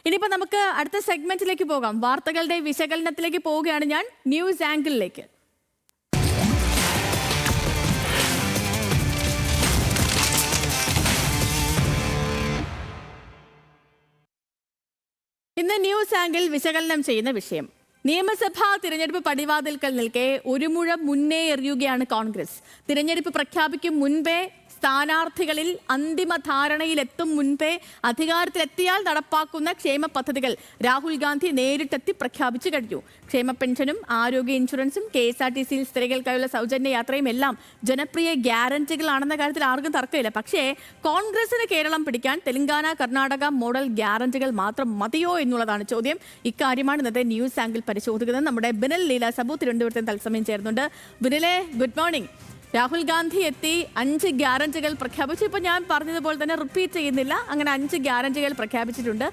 ഇനിയിപ്പോൾ നമുക്ക് അടുത്ത സെഗ്മെന്റിലേക്ക് പോകാം. വാർത്തകളുടെ വിശകലനത്തിലേക്ക് പോവുകയാണ് ഞാൻ, ന്യൂസ് ആംഗിളിലേക്ക്. ഇന്ന് ന്യൂസ് ആംഗിൾ വിശകലനം ചെയ്യുന്ന വിഷയം നിയമസഭാ തിരഞ്ഞെടുപ്പ് പടിവാതിൽക്കൽ നിൽക്കെ ഒരു മുഴം മുന്നേ എറിയുകയാണ് കോൺഗ്രസ്. തിരഞ്ഞെടുപ്പ് പ്രഖ്യാപിക്കും മുൻപേ, സ്ഥാനാർത്ഥികളിൽ അന്തിമ ധാരണയിലെത്തും മുൻപേ അധികാരത്തിലെത്തിയാൽ നടപ്പാക്കുന്ന ക്ഷേമ പദ്ധതികൾ രാഹുൽ ഗാന്ധി നേരിട്ടെത്തി പ്രഖ്യാപിച്ചു കഴിഞ്ഞു. ക്ഷേമ പെൻഷനും ആരോഗ്യ ഇൻഷുറൻസും KSRTCയിൽ സ്ത്രീകൾക്കായുള്ള സൗജന്യ യാത്രയും എല്ലാം ജനപ്രിയ ഗ്യാരണ്ടികളാണെന്ന കാര്യത്തിൽ ആർക്കും തർക്കമില്ല. പക്ഷേ കോൺഗ്രസിന് കേരളം പിടിക്കാൻ തെലങ്കാന, കർണാടക മോഡൽ ഗ്യാരണ്ടികൾ മാത്രം മതിയോ എന്നുള്ളതാണ് ചോദ്യം. ഇക്കാര്യമാണ് ഇന്നത്തെ ന്യൂസ് ആംഗിൾ പരിശോധിക്കുന്നത്. നമ്മുടെ ബിനൽ ലീല സബു തിരുവനന്തപുരത്ത് തത്സമയം ചേരുന്നുണ്ട്. ബിനലെ, ഗുഡ് മോർണിംഗ്. രാഹുൽ ഗാന്ധി എത്തി 5 ഗ്യാരണ്ടികൾ പ്രഖ്യാപിച്ചു. ഇപ്പോൾ ഞാൻ പറഞ്ഞതുപോലെ തന്നെ റിപ്പീറ്റ് ചെയ്യുന്നില്ല, അങ്ങനെ 5 ഗ്യാരണ്ടികൾ പ്രഖ്യാപിച്ചിട്ടുണ്ട്.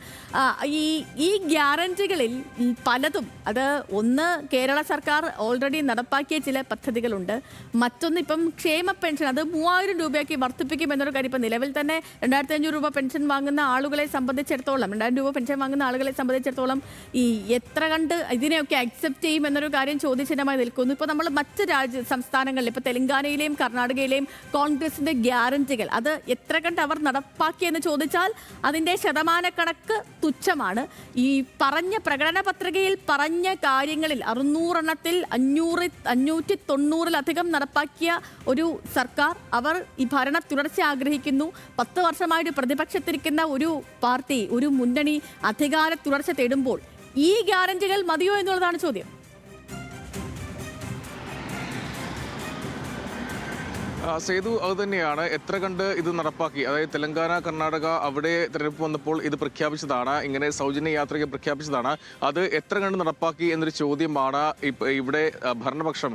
ഈ ഗ്യാരണ്ടികളിൽ പലതും, അത് ഒന്ന് കേരള സർക്കാർ ഓൾറെഡി നടപ്പാക്കിയ ചില പദ്ധതികളുണ്ട്. മറ്റൊന്ന് ഇപ്പം ക്ഷേമ പെൻഷൻ, അത് 3000 രൂപയാക്കി വർദ്ധിപ്പിക്കും എന്നൊരു കാര്യം. ഇപ്പം നിലവിൽ തന്നെ 2500 രൂപ പെൻഷൻ വാങ്ങുന്ന ആളുകളെ സംബന്ധിച്ചിടത്തോളം, 2000 രൂപ പെൻഷൻ വാങ്ങുന്ന ആളുകളെ സംബന്ധിച്ചിടത്തോളം ഈ എത്ര കണ്ട് ഇതിനെയൊക്കെ അക്സെപ്റ്റ് ചെയ്യും എന്നൊരു കാര്യം ചോദ്യചിഹ്നമായി നിൽക്കുന്നു. ഇപ്പോൾ നമ്മൾ മറ്റ് സംസ്ഥാനങ്ങളിൽ, ഇപ്പോൾ തെലങ്കാന കർണാടകയിലെയും കോൺഗ്രസിന്റെ ഗ്യാരണ്ടികൾ അത് എത്ര കണ്ട് അവർ നടപ്പാക്കിയെന്ന് ചോദിച്ചാൽ അതിന്റെ ശതമാനക്കണക്ക് തുച്ഛമാണ്. ഈ പറഞ്ഞ പ്രകടന പത്രികയിൽ പറഞ്ഞ കാര്യങ്ങളിൽ 600 എണ്ണത്തിൽ 590-ലധികം നടപ്പാക്കിയ ഒരു സർക്കാർ, അവർ ഈ ഭരണ തുടർച്ച ആഗ്രഹിക്കുന്നു. 10 വർഷമായിട്ട് പ്രതിപക്ഷത്തിരിക്കുന്ന ഒരു പാർട്ടി, ഒരു മുന്നണി അധികാര തുടർച്ച തേടുമ്പോൾ ഈ ഗ്യാരണ്ടികൾ മതിയോ എന്നുള്ളതാണ് ചോദ്യം. സേതു, അത് തന്നെയാണ്. എത്ര കണ്ട് ഇത് നടപ്പാക്കി, അതായത് തെലങ്കാന, കർണാടക അവിടെ തെരഞ്ഞെടുപ്പ് വന്നപ്പോൾ ഇത് പ്രഖ്യാപിച്ചതാണ്, ഇങ്ങനെ സൗജന്യ യാത്രയ്ക്ക് പ്രഖ്യാപിച്ചതാണ്. അത് എത്ര കണ്ട് നടപ്പാക്കി എന്നൊരു ചോദ്യമാണ് ഇവിടെ ഭരണപക്ഷം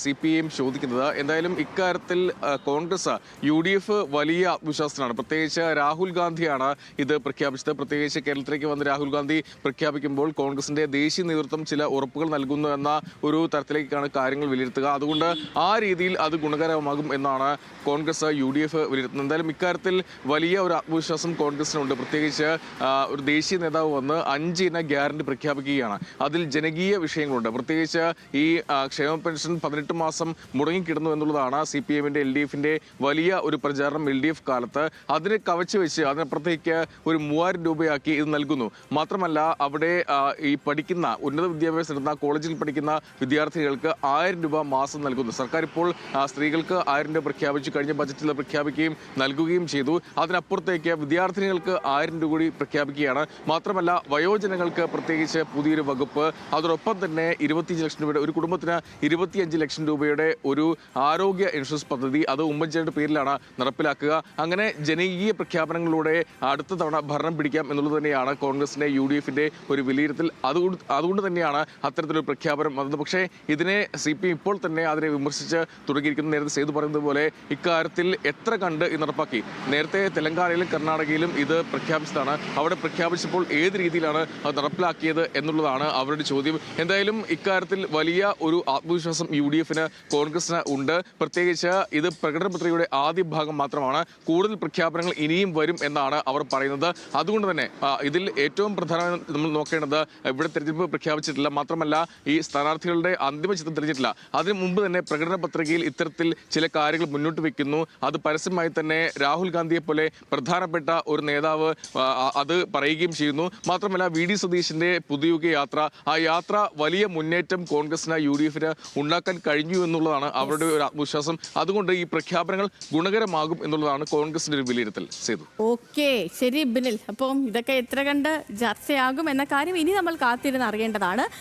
CPIM ചോദിക്കുന്നത്. എന്തായാലും ഇക്കാര്യത്തിൽ കോൺഗ്രസ് UDF വലിയ ആത്മവിശ്വാസത്തിലാണ്. പ്രത്യേകിച്ച് രാഹുൽ ഗാന്ധിയാണ് ഇത് പ്രഖ്യാപിച്ചത്. പ്രത്യേകിച്ച് കേരളത്തിലേക്ക് വന്ന് രാഹുൽ ഗാന്ധി പ്രഖ്യാപിക്കുമ്പോൾ കോൺഗ്രസിന്റെ ദേശീയ നേതൃത്വം ചില ഉറപ്പുകൾ നൽകുന്നു എന്ന ഒരു തരത്തിലേക്കാണ് കാര്യങ്ങൾ വിലയിരുത്തുക. അതുകൊണ്ട് ആ രീതിയിൽ അത് ഗുണകരമാകും എന്നാണ് കോൺഗ്രസ് UDF വിലയിരുത്തുന്നത്. എന്തായാലും ഇക്കാര്യത്തിൽ വലിയ ഒരു ആത്മവിശ്വാസം കോൺഗ്രസിനുണ്ട്. പ്രത്യേകിച്ച് ഒരു ദേശീയ നേതാവ് വന്ന് 5 ഇന ഗ്യാരണ്ടി പ്രഖ്യാപിക്കുകയാണ്. അതിൽ ജനകീയ വിഷയങ്ങളുണ്ട്. പ്രത്യേകിച്ച് ഈ ക്ഷേമ പെൻഷൻ 18 മാസം മുടങ്ങിക്കിടന്നു എന്നുള്ളതാണ് CPIMന്റെ LDFന്റെ വലിയ ഒരു പ്രചാരണം. LDF കാലത്ത് അതിനെ കവച്ചു വെച്ച് അതിനപ്പുറത്തേക്ക് ഒരു 3000 രൂപയാക്കി ഇത് നൽകുന്നു. മാത്രമല്ല അവിടെ ഈ പഠിക്കുന്ന ഉന്നത വിദ്യാഭ്യാസം നേടുന്ന കോളേജിൽ പഠിക്കുന്ന വിദ്യാർത്ഥികൾക്ക് 1000 രൂപ മാസം നൽകുന്നു. സർക്കാർ ഇപ്പോൾ സ്ത്രീകൾക്ക് 1000 രൂപ പ്രഖ്യാപിച്ചു, കഴിഞ്ഞ ബജറ്റിൽ പ്രഖ്യാപിക്കുകയും നൽകുകയും ചെയ്തു. അതിനപ്പുറത്തേക്ക് വിദ്യാർത്ഥിനികൾക്ക് 1000 രൂപ കൂടി പ്രഖ്യാപിക്കുകയാണ്. മാത്രമല്ല വയോജനങ്ങൾക്ക് പ്രത്യേകിച്ച് പുതിയൊരു വകുപ്പ്, അതോടൊപ്പം തന്നെ 25 ലക്ഷം രൂപയുടെ, ഒരു കുടുംബത്തിന് 25 ലക്ഷം രൂപയുടെ ഒരു ആരോഗ്യ ഇൻഷുറൻസ് പദ്ധതി, അത് ഉമ്മൻചാണ്ടിയുടെ പേരിലാണ് നടപ്പിലാക്കുക. അങ്ങനെ ജനകീയ പ്രഖ്യാപനങ്ങളിലൂടെ അടുത്ത തവണ ഭരണം പിടിക്കാം എന്നുള്ളത് തന്നെയാണ് കോൺഗ്രസിന്റെ UDFന്റെ ഒരു വിലയിരുത്തൽ. അതുകൊണ്ട് തന്നെയാണ് അത്തരത്തിലൊരു പ്രഖ്യാപനം വന്നത്. പക്ഷേ ഇതിനെ CPIM ഇപ്പോൾ തന്നെ അതിനെ വിമർശിച്ച് തുടങ്ങിയിരിക്കുന്നു. നേരത്തെ സേതു പറയുന്നത് പോലെ ഇക്കാര്യത്തിൽ എത്ര കണ്ട് ഇത് നടപ്പാക്കി. നേരത്തെ തെലങ്കാനയിലും കർണാടകയിലും ഇത് പ്രഖ്യാപിച്ചതാണ്. അവിടെ പ്രഖ്യാപിച്ചപ്പോൾ ഏത് രീതിയിലാണ് അത് നടപ്പിലാക്കിയത് എന്നുള്ളതാണ് അവരുടെ ചോദ്യം. എന്തായാലും ഇക്കാര്യത്തിൽ വലിയ ഒരു ആത്മവിശ്വാസം UDFന്, കോൺഗ്രസിന് ഉണ്ട്. പ്രത്യേകിച്ച് ഇത് പ്രകടന പത്രികയുടെ ആദ്യ ഭാഗം മാത്രമാണ്. കൂടുതൽ പ്രഖ്യാപനങ്ങൾ ഇനിയും വരും എന്നാണ് അവർ പറയുന്നത്. അതുകൊണ്ട് തന്നെ ഇതിൽ ഏറ്റവും പ്രധാനമായി നമ്മൾ നോക്കേണ്ടത്, ഇവിടെ തെരഞ്ഞെടുപ്പ് പ്രഖ്യാപിച്ചിട്ടില്ല, മാത്രമല്ല ഈ സ്ഥാനാർത്ഥികളുടെ അന്തിമ ചിത്രം തെളിഞ്ഞിട്ടില്ല. അതിനു മുമ്പ് തന്നെ പ്രകടന പത്രികയിൽ ഇത്തരത്തിൽ ചില കാര്യങ്ങൾ മുന്നോട്ട് വെക്കുന്നു. അത് പരസ്യമായി തന്നെ രാഹുൽ ഗാന്ധിയെ പോലെ പ്രധാനപ്പെട്ട ഒരു നേതാവ് അത് പറയുകയും ചെയ്യുന്നു. മാത്രമല്ല VD സതീശിന്റെ പുതുയുഗ യാത്ര, ആ യാത്ര വലിയ മുന്നേറ്റം കോൺഗ്രസിന് UDFന് ഉണ്ടാക്കാൻ കഴിഞ്ഞു എന്നുള്ളതാണ് അവരുടെ ഒരു ആത്മവിശ്വാസം. അതുകൊണ്ട് ഈ പ്രഖ്യാപനങ്ങൾ ഗുണകരമാകും എന്നുള്ളതാണ് കോൺഗ്രസിന്റെ ഒരു വിലയിരുത്തൽ. സേതു, ഓക്കെ, ശരി ബിനിൽ. അപ്പം ഇതൊക്കെ എത്ര കണ്ട് ചർച്ചയാകും എന്ന കാര്യം ഇനി നമ്മൾ കാത്തിരുന്ന് അറിയേണ്ടതാണ്.